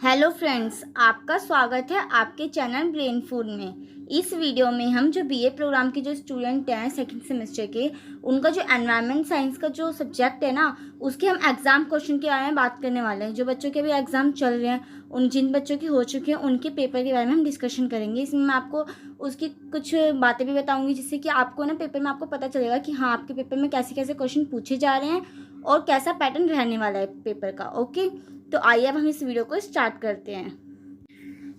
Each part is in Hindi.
हेलो फ्रेंड्स, आपका स्वागत है आपके चैनल ब्रेन फूड में। इस वीडियो में हम जो बीए प्रोग्राम के जो स्टूडेंट हैं सेकंड सेमेस्टर के, उनका जो एनवायरनमेंट साइंस का जो सब्जेक्ट है ना, उसके हम एग्ज़ाम क्वेश्चन के बारे में बात करने वाले हैं। जो बच्चों के भी एग्ज़ाम चल रहे हैं, उन जिन बच्चों की हो चुके हैं, उनके पेपर के बारे में हम डिस्कशन करेंगे। इसमें मैं आपको उसकी कुछ बातें भी बताऊँगी, जिससे कि आपको ना पेपर में आपको पता चलेगा कि हाँ, आपके पेपर में कैसे कैसे क्वेश्चन पूछे जा रहे हैं और कैसा पैटर्न रहने वाला है पेपर का। ओके, तो आइए अब हम इस वीडियो को स्टार्ट करते हैं।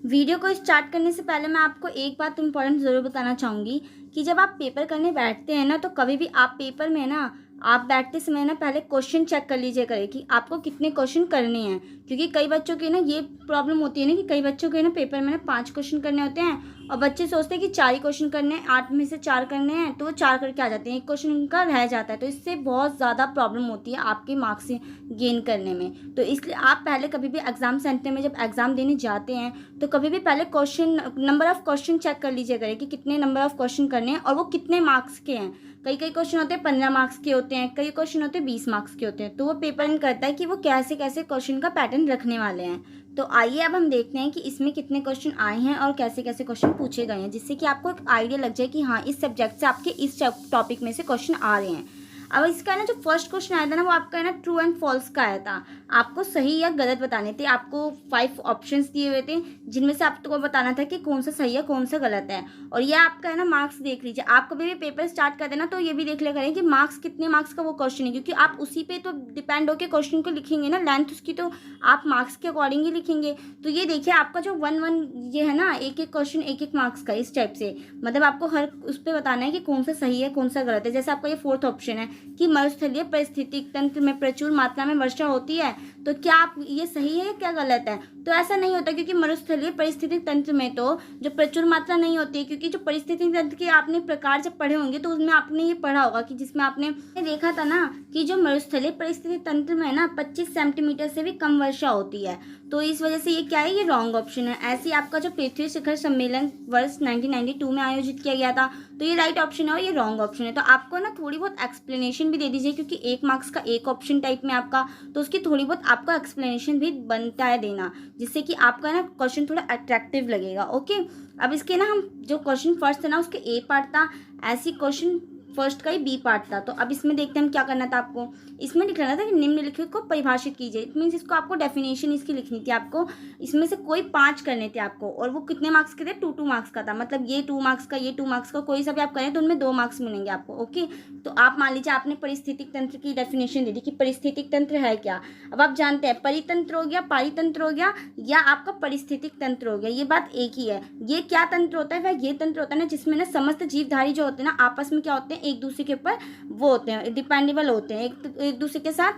वीडियो को स्टार्ट करने से पहले मैं आपको एक बात इम्पॉर्टेंट ज़रूर बताना चाहूँगी कि जब आप पेपर करने बैठते हैं ना, तो कभी भी आप पेपर में ना, आप बैठते समय ना पहले क्वेश्चन चेक कर लीजिए करें कि आपको कितने क्वेश्चन करने हैं। क्योंकि कई बच्चों की ना ये प्रॉब्लम होती है ना कि कई बच्चों के ना पेपर में ना 5 क्वेश्चन करने होते हैं और बच्चे सोचते हैं कि 4 ही क्वेश्चन करने हैं, 8 में से 4 करने हैं, तो वो 4 करके आ जाते हैं, एक क्वेश्चन उनका रह जाता है। तो इससे बहुत ज़्यादा प्रॉब्लम होती है आपके मार्क्स गेन करने में। तो इसलिए आप पहले कभी भी एग्ज़ाम सेंटर में जब एग्ज़ाम देने जाते हैं, तो कभी भी पहले question number of question check कर लीजिए करें कि कितने नंबर ऑफ़ क्वेश्चन करने हैं और वो कितने मार्क्स के हैं। कई कई क्वेश्चन होते हैं 15 मार्क्स के होते हैं, कई क्वेश्चन होते हैं 20 मार्क्स के होते हैं। तो वो पेपर इन करता है कि वो कैसे कैसे क्वेश्चन का पैटर्न रखने वाले हैं। तो आइए अब हम देखते हैं कि इसमें कितने क्वेश्चन आए हैं और कैसे कैसे क्वेश्चन पूछे गए हैं, जिससे कि आपको एक आइडिया लग जाए कि हाँ, इस सब्जेक्ट से आपके इस टॉपिक में से क्वेश्चन आ रहे हैं। अब इसका ना जो फर्स्ट क्वेश्चन आया था ना, वो आपका है ना ट्रू एंड फॉल्स का आया था। आपको सही या गलत बताने थे। आपको 5 ऑप्शंस दिए हुए थे, जिनमें से आपको बताना था कि कौन सा सही है कौन सा गलत है। और ये आपका है ना मार्क्स देख लीजिए। आप कभी भी पेपर स्टार्ट करते ना, तो ये भी देख लिया करें कि मार्क्स कितने मार्क्स का वो क्वेश्चन है, क्योंकि आप उसी पे तो डिपेंड होकर क्वेश्चन को लिखेंगे ना, लेंथ उसकी तो आप मार्क्स के अकॉर्डिंग ही लिखेंगे। तो ये देखिए आपका जो 1-1 ये है ना, एक एक क्वेश्चन एक एक मार्क्स का, इस टाइप से मतलब आपको हर उस पर बताना है कि कौन सा सही है कौन सा गलत है। जैसे आपका ये 4th ऑप्शन है कि मरुस्थलीय पारिस्थितिक तंत्र में प्रचुर मात्रा में वर्षा होती है, तो क्या आप ये सही है या क्या गलत है? तो ऐसा नहीं होता, क्योंकि मरुस्थलीय पारिस्थितिक तंत्र में तो जो प्रचुर मात्रा नहीं होती है, क्योंकि जो पारिस्थितिक तंत्र के आपने प्रकार जब पढ़े होंगे तो उसमें आपने ये पढ़ा होगा कि जिसमें आपने देखा था ना कि जो मरुस्थलीय पारिस्थितिक तंत्र में ना 25 सेंटीमीटर से भी कम वर्षा होती है। तो इस वजह से ये क्या है, ये रॉन्ग ऑप्शन है। ऐसे ही आपका जो पृथ्वी शिखर सम्मेलन वर्ष 1992 में आयोजित किया गया था, तो ये राइट ऑप्शन है और ये रॉन्ग ऑप्शन है। तो आपको ना थोड़ी बहुत एक्सप्लेनेशन भी दे दीजिए, क्योंकि 1 मार्क्स का एक ऑप्शन टाइप में आपका, तो उसकी थोड़ी बहुत आपको एक्सप्लेनेशन भी बनता है देना, जिससे कि आपका ना क्वेश्चन थोड़ा अट्रैक्टिव लगेगा। ओके, अब इसके ना हम जो क्वेश्चन फर्स्ट था ना, उसके ए पार्ट था, ऐसी क्वेश्चन फर्स्ट का ही बी पार्ट था। तो अब इसमें देखते हैं हम क्या करना था। आपको इसमें लिखना था कि निम्नलिखित को परिभाषित कीजिए। इट मीन्स इसको आपको डेफिनेशन इसकी लिखनी थी। आपको इसमें से कोई 5 करने थे आपको, और वो कितने मार्क्स के थे, 2-2 मार्क्स का था। मतलब ये 2 मार्क्स का, ये 2 मार्क्स का, कोई सा भी आप करें तो उनमें 2 मार्क्स मिलेंगे आपको। ओके, तो आप मान लीजिए आपने परिस्थितिक तंत्र की डेफिनेशन दे दी कि परिस्थितिक तंत्र है क्या। अब आप जानते हैं परितंत्र हो गया, पारितंत्र हो गया, या आपका परिस्थितिक तंत्र हो गया, ये बात एक ही है। ये क्या तंत्र होता है, वह ये तंत्र होता है ना जिसमें ना समस्त जीवधारी जो होते हैं ना, आपस में क्या होते हैं, एक दूसरे के ऊपर वो होते हैं, डिपेंडेबल होते हैं, एक दूसरे के साथ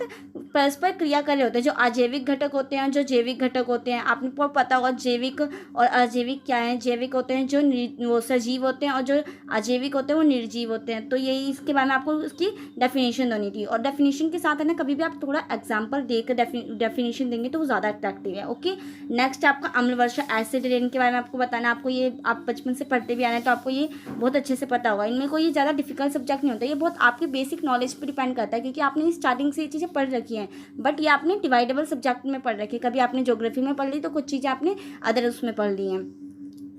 परस्पर क्रिया कर रहे होते हैं। जो अजैविक घटक होते हैं, जो जैविक घटक होते हैं, आपको पता होगा जैविक और अजैविक क्या है। जैविक होते हैं जो वो सजीव होते हैं, और जो अजैविक होते हैं वो निर्जीव होते हैं। तो यही इसके बारे में आपको उसकी डेफिनेशन देनी थी, और डेफिनेशन के साथ है ना कभी भी आप थोड़ा एग्जाम्पल देकर डेफिनेशन देंगे तो वो ज़्यादा अट्रैक्टिव है। ओके, नेक्स्ट आपका अम्ल वर्षा एसिड रेन के बारे में आपको बताना। आपको ये आप बचपन से पढ़ते भी आ रहे हैं, तो आपको ये बहुत अच्छे से पता होगा। इनमें कोई ज़्यादा डिफिकल्ट सब्जेक्ट नहीं होता, ये बहुत आपके बेसिक नॉलेज पर डिपेंड करता है, क्योंकि आपने स्टार्टिंग से ये चीज़ें पढ़ रखी हैं। बट ये आपने डिवाइडेबल सब्जेक्ट में पढ़ रखी है। कभी आपने ज्योग्राफी में पढ़ ली, तो कुछ चीज़ें आपने अदर उसमें पढ़ ली हैं,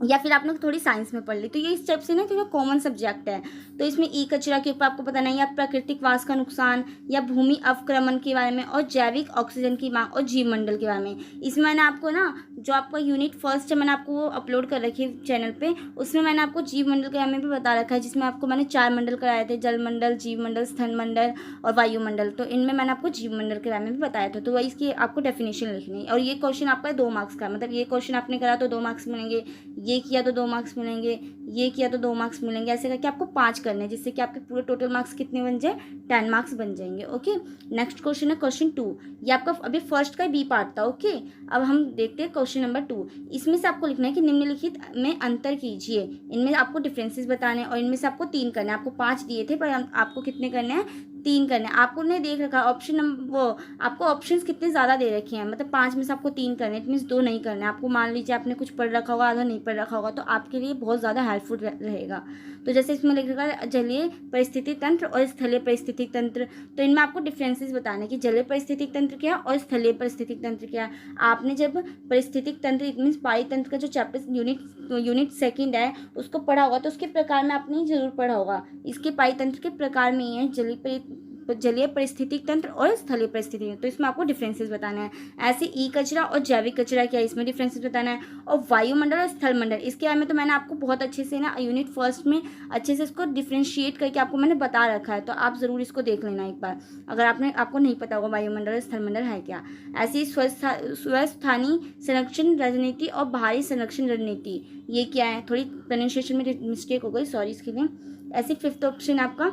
या फिर आपने थोड़ी साइंस में पढ़ ली। तो ये स्टेप से ना क्योंकि कॉमन सब्जेक्ट है। तो इसमें ई कचरा के ऊपर आपको पता नहीं, या प्राकृतिक वास का नुकसान, या भूमि अवक्रमण के बारे में, और जैविक ऑक्सीजन की मांग, और जीवमंडल के बारे में। इसमें मैंने आपको ना जो आपका यूनिट फर्स्ट है, मैंने आपको वो अपलोड कर रखी है चैनल पे, उसमें मैंने आपको जीवमंडल के बारे में भी बता रखा है, जिसमें आपको मैंने 4 मंडल कराए थे, जलमंडल, जीवमंडल, स्थलमंडल और वायुमंडल। तो इनमें मैंने आपको जीवमंडल के बारे में भी बताया था। तो वही इसकी आपको डेफिनेशन लिखनी है। और ये क्वेश्चन आपका 2 मार्क्स का, मतलब ये क्वेश्चन आपने करा तो 2 मार्क्स मिलेंगे, ये किया तो 2 मार्क्स मिलेंगे, ये किया तो 2 मार्क्स मिलेंगे। ऐसे करके आपको 5 करने हैं, जिससे कि आपके पूरे टोटल मार्क्स कितने बन जाए, 10 मार्क्स बन जाएंगे। ओके, नेक्स्ट क्वेश्चन है क्वेश्चन 2। ये आपका अभी फर्स्ट का बी पार्ट था। ओके, अब हम देखते हैं क्वेश्चन नंबर 2। इसमें से आपको लिखना है कि निम्नलिखित में अंतर कीजिए। इनमें आपको डिफरेंसेस बताने हैं, और इनमें से आपको 3 करने हैं। आपको 5 दिए थे, पर आपको कितने करने हैं, 3 करने हैं। आपको ने देख रखा है ऑप्शन नंबर वो आपको ऑप्शंस कितने ज़्यादा दे रखे हैं, मतलब 5 में से आपको 3 करने हैं, इट मीन्स 2 नहीं करने हैं। आपको मान लीजिए आपने कुछ पढ़ रखा होगा, आधा नहीं पढ़ रखा होगा, तो आपके लिए बहुत ज़्यादा हेल्पफुल रहेगा। तो जैसे इसमें लिख रखा है जलीय परिस्थिति तंत्र और स्थलीय परिस्थितिक तंत्र, तो इनमें आपको डिफरेंसेस बताने हैं कि जलीय परिस्थितिक तंत्र क्या है और स्थलीय परिस्थितिक तंत्र क्या है। आपने जब परिस्थितिक तंत्र इट मीन्स पाई तंत्र का जो चैप्टर यूनिट सेकंड है उसको पढ़ा होगा, तो उसके प्रकार में आपने जरूर पढ़ा होगा। इसके पाई तंत्र के प्रकार में ही है जलीय परिस्थितिक तंत्र और स्थलीय परिस्थितिक तंत्र, तो इसमें आपको डिफरेंसेस बताना है। ऐसे ई कचरा और जैविक कचरा क्या है, इसमें डिफरेंसेस बताना है। और वायुमंडल और स्थलमंडल, इसके बारे में तो मैंने आपको बहुत अच्छे से ना यूनिट फर्स्ट में अच्छे से इसको डिफ्रेंशिएट करके आपको मैंने बता रखा है, तो आप ज़रूर इसको देख लेना एक बार अगर आपको नहीं पता होगा वायुमंडल और स्थलमंडल है क्या। ऐसी स्वस्थानी संरक्षण रणनीति और बाहरी संरक्षण रणनीति, ये क्या है, थोड़ी प्रोनाउंसिएशन में मिस्टेक हो गई, सॉरी इसके लिए। ऐसे फिफ्थ ऑप्शन आपका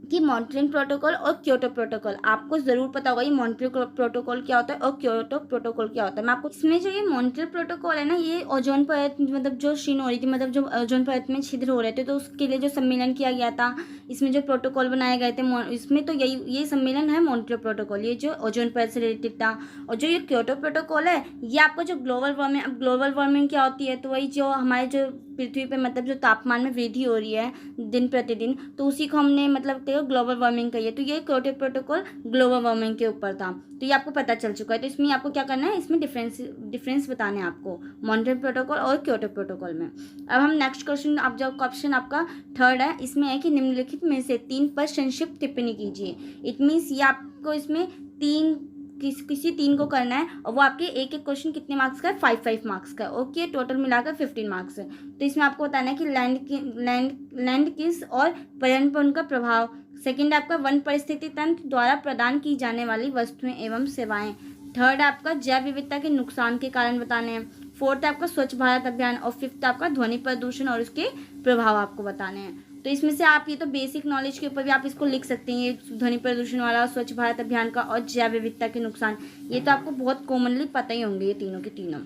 कि मॉन्ट्रियल प्रोटोकॉल और क्योटो प्रोटोकॉल, आपको ज़रूर पता होगा ये मॉन्ट्रियल प्रोटोकॉल क्या होता है और क्योटो प्रोटोकॉल क्या होता है। मैं आपको इसमें जो ये मॉन्ट्रियल प्रोटोकॉल है ना, ये ओजोन परत मतलब जो क्षीण हो रही थी, मतलब जो ओजोन परत में छिद्र हो रहे थे, तो उसके लिए जो सम्मेलन किया गया था, इसमें जो प्रोटोकॉल बनाए गए थे, इसमें तो ये सम्मेलन है मॉन्ट्रियल प्रोटोकॉल, ये जो ओजोन परत से रिलेटेड था। और जो ये क्योटो प्रोटोकॉल है, ये आपका जो ग्लोबल वार्मिंग क्या होती है, तो वही जो हमारे जो पृथ्वी पे मतलब जो तापमान में वृद्धि हो रही है दिन प्रतिदिन, तो उसी को हमने मतलब ग्लोबल वार्मिंग कही है। तो ये क्योटो प्रोटोकॉल ग्लोबल वार्मिंग के ऊपर था, तो ये आपको पता चल चुका है। तो इसमें आपको क्या करना है, इसमें डिफरेंस बताने हैं आपको मॉन्ट्रियल प्रोटोकॉल और क्योटो प्रोटोकॉल में। अब हम नेक्स्ट क्वेश्चन, आप जो क्वेश्चन आपका थर्ड है, इसमें है कि निम्नलिखित में से 3 पर संक्षिप्त टिप्पणी कीजिए। इट मीन्स ये आपको इसमें किसी 3 को करना है, और वो आपके एक क्वेश्चन कितने मार्क्स का है, 5 मार्क्स का, ओके, टोटल मिलाकर 15 मार्क्स है। तो इसमें आपको बताना है कि लैंड किस और पर्यावरण पर उनका प्रभाव। सेकंड आपका वन परिस्थिति तंत्र द्वारा प्रदान की जाने वाली वस्तुएं एवं सेवाएं। थर्ड आपका जैव विविधता के नुकसान के कारण बताने हैं। फोर्थ आपका स्वच्छ भारत अभियान, और फिफ्थ आपका ध्वनि प्रदूषण और उसके प्रभाव आपको बताने हैं। तो इसमें से आप ये तो बेसिक नॉलेज के ऊपर भी आप इसको लिख सकते हैं, ये ध्वनि प्रदूषण वाला, स्वच्छ भारत अभियान का और जैव विविधता के नुकसान, ये तो आपको बहुत कॉमनली पता ही होंगे ये तीनों के तीनों।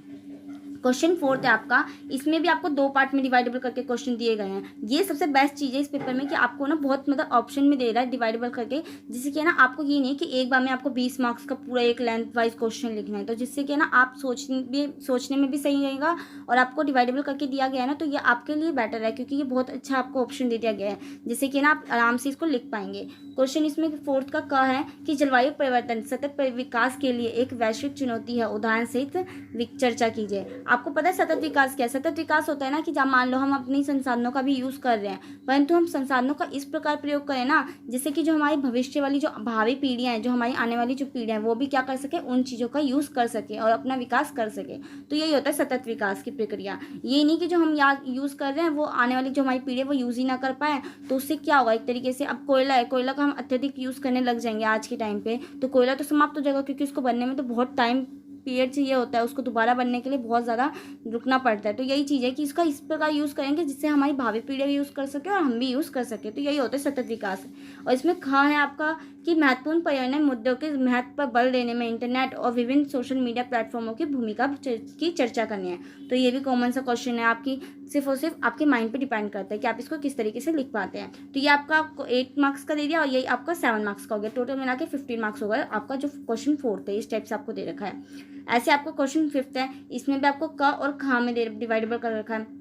क्वेश्चन फोर्थ है आपका, इसमें भी आपको 2 पार्ट में डिवाइडेबल करके क्वेश्चन दिए गए हैं। ये सबसे बेस्ट चीज़ है इस पेपर में कि आपको ना बहुत मतलब ऑप्शन में दे रहा है डिवाइडेबल करके, जिससे कि ना आपको ये नहीं कि एक बार में आपको 20 मार्क्स का पूरा एक लेंथ वाइज क्वेश्चन लिखना है, तो जिससे कि ना आप सोचने में भी सही रहेगा, और आपको डिवाइडेबल करके दिया गया है ना, तो ये आपके लिए बेटर है, क्योंकि ये बहुत अच्छा आपको ऑप्शन दे दिया गया है, जिससे कि ना आप आराम से इसको लिख पाएंगे। क्वेश्चन इसमें फोर्थ का कहा है कि जलवायु परिवर्तन सतत विकास के लिए एक वैश्विक चुनौती है, उदाहरण सहित चर्चा कीजिए। आपको पता है सतत विकास क्या है? सतत विकास होता है ना कि जब मान लो हम अपनी संसाधनों का भी यूज़ कर रहे हैं, परंतु हम संसाधनों का इस प्रकार प्रयोग करें ना, जिससे कि जो हमारी भविष्य वाली जो भावी पीढ़ियाँ हैं, जो हमारी आने वाली जो पीढ़ियाँ हैं, वो भी क्या कर सके, उन चीज़ों का यूज़ कर सके और अपना विकास कर सके। तो यही होता है सतत विकास की प्रक्रिया। ये नहीं कि जो हम यूज़ कर रहे हैं वो आने वाली जो हमारी पीढ़ी है वो यूज़ ही ना कर पाए, तो उससे क्या होगा, एक तरीके से अब कोयला है, कोयला का हम अत्यधिक यूज़ करने लग जाएंगे आज के टाइम पे, तो कोयला तो समाप्त हो जाएगा, क्योंकि उसको बनने में तो बहुत टाइम पीरियड चाहिए होता है, उसको दोबारा बनने के लिए बहुत ज़्यादा रुकना पड़ता है। तो यही चीज़ है कि इसका इस प्रकार यूज़ करेंगे जिससे हमारी भावी पीढ़ी भी यूज़ कर सके और हम भी यूज़ कर सके, तो यही होता है सतत विकास। और इसमें कहा है आपका कि महत्वपूर्ण पर्यावरण मुद्दों के महत्व पर बल देने में इंटरनेट और विभिन्न सोशल मीडिया प्लेटफॉर्मों की भूमिका की चर्चा करनी है। तो ये भी कॉमन सा क्वेश्चन है, आपकी सिर्फ और सिर्फ आपके माइंड पे डिपेंड करता है कि आप इसको किस तरीके से लिख पाते हैं। तो ये आपका 8 मार्क्स का दे दिया और यही आपका 7 मार्क्स का हो गया, टोटल मिला के 15 मार्क्स होगा आपका जो क्वेश्चन फोर्थ है, इस टाइप से आपको दे रखा है। ऐसे आपको क्वेश्चन फिफ्थ है, इसमें भी आपको क और ख में डिवाइडेबल कर रखा है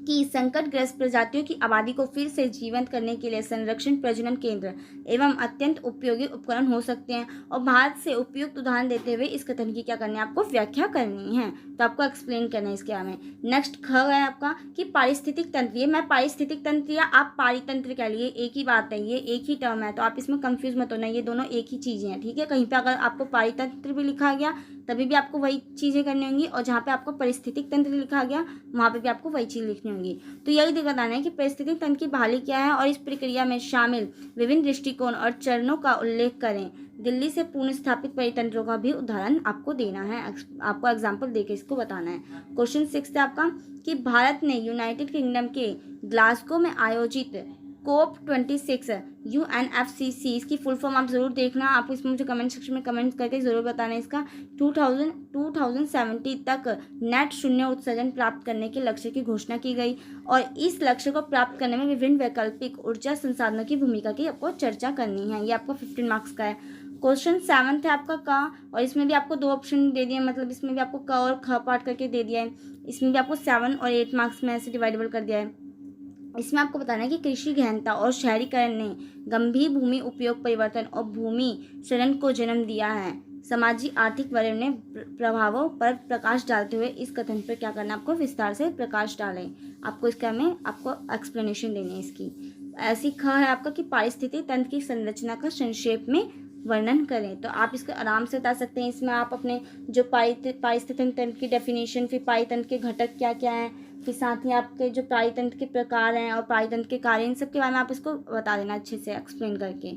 कि संकटग्रस्त प्रजातियों की आबादी को फिर से जीवंत करने के लिए संरक्षण प्रजनन केंद्र एवं अत्यंत उपयोगी उपकरण हो सकते हैं। और भारत से उपयुक्त उदाहरण देते हुए इस कथन की क्या करनी है, आपको व्याख्या करनी है, तो आपको एक्सप्लेन करना है इसके बारे में। नेक्स्ट ख है आपका कि पारिस्थितिक तंत्र, ये मैं पारिस्थितिक तंत्र या आप पारितंत्र कह लिए, एक ही बात है, ये एक ही टर्म है, तो आप इसमें कंफ्यूज मत होना, ये दोनों एक ही चीज़ें हैं, ठीक है। कहीं पे अगर आपको पारितंत्र भी लिखा गया तभी भी आपको वही चीज़ें करनी होंगी, और जहाँ पे आपको परिस्थितिक तंत्र लिखा गया वहाँ पे भी आपको वही चीज़ लिखनी होगी। तो यही बताना है कि परिस्थितिक तंत्र की बहाली क्या है और इस प्रक्रिया में शामिल विभिन्न दृष्टिकोण और चरणों का उल्लेख करें। दिल्ली से पुनः स्थापित परितंत्रों का भी उदाहरण आपको देना है, आपको एग्जाम्पल देके इसको बताना है। क्वेश्चन 6 है आपका कि भारत ने यूनाइटेड किंगडम के ग्लासगो में आयोजित COP26 UNFCCC, इसकी फुल फॉर्म आप ज़रूर देखना। आप इसमें मुझे कमेंट सेक्शन में कमेंट करके ज़रूर बताना। इसका 2070 तक नेट शून्य उत्सर्जन प्राप्त करने के लक्ष्य की घोषणा की गई और इस लक्ष्य को प्राप्त करने में विभिन्न वैकल्पिक ऊर्जा संसाधनों की भूमिका की आपको चर्चा करनी है। ये आपको 15 मार्क्स का है। क्वेश्चन 7 है आपका का, और इसमें भी आपको 2 ऑप्शन दे दिए, मतलब इसमें भी आपको का और ख पार्ट करके दे दिया है। इसमें भी आपको 7 और 8 मार्क्स में ऐसे डिवाइडेबल कर दिया है। इसमें आपको बताना है कि कृषि गहनता और शहरीकरण ने गंभीर भूमि उपयोग परिवर्तन और भूमि क्षरण को जन्म दिया है। सामाजिक आर्थिक पर्यावरणीय प्रभावों पर प्रकाश डालते हुए इस कथन पर क्या करना है, आपको विस्तार से प्रकाश डालें। आपको इसका में आपको एक्सप्लेनेशन देनी है इसकी। ऐसी ख है आपका कि पारिस्थितिक तंत्र की संरचना का संक्षेप में वर्णन करें। तो आप इसको आराम से बता सकते हैं। इसमें आप अपने जो पारिस्थितिक तंत्र की डेफिनेशन, फिर पारितंत्र के घटक क्या क्या हैं, फिर साथ ही आपके जो पारितंत्र के प्रकार हैं और पारितंत्र के कार्य, इन सब के बारे में आप इसको बता देना अच्छे से एक्सप्लेन करके।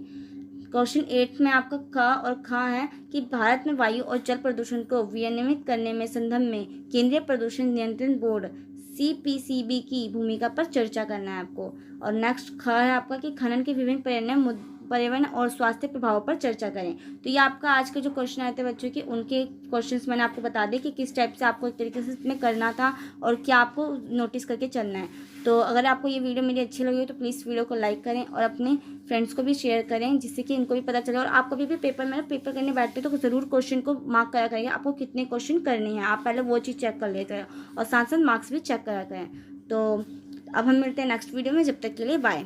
क्वेश्चन 8 में आपका क और ख है कि भारत में वायु और जल प्रदूषण को विनियमित करने में संदर्भ में केंद्रीय प्रदूषण नियंत्रण बोर्ड CPCB की भूमिका पर चर्चा करना है आपको। और नेक्स्ट ख है आपका कि खनन के विभिन्न पर्यावरण और स्वास्थ्य प्रभावों पर चर्चा करें। तो ये आपका आज के जो क्वेश्चन आए थे बच्चों के, उनके क्वेश्चंस मैंने आपको बता दिए कि किस टाइप से आपको एक तरीके से इसमें करना था और क्या आपको नोटिस करके चलना है। तो अगर आपको ये वीडियो मेरी अच्छी लगी हो तो प्लीज़ वीडियो को लाइक करें और अपने फ्रेंड्स को भी शेयर करें, जिससे कि इनको भी पता चले। और आप कभी भी पेपर करने बैठते तो ज़रूर क्वेश्चन को मार्क करा करिए, आपको कितने क्वेश्चन करने हैं, आप पहले वो चीज़ चेक कर लेते हैं और साथ साथ मार्क्स भी चेक करा करें। तो अब हम मिलते हैं नेक्स्ट वीडियो में, जब तक के लिए बाय।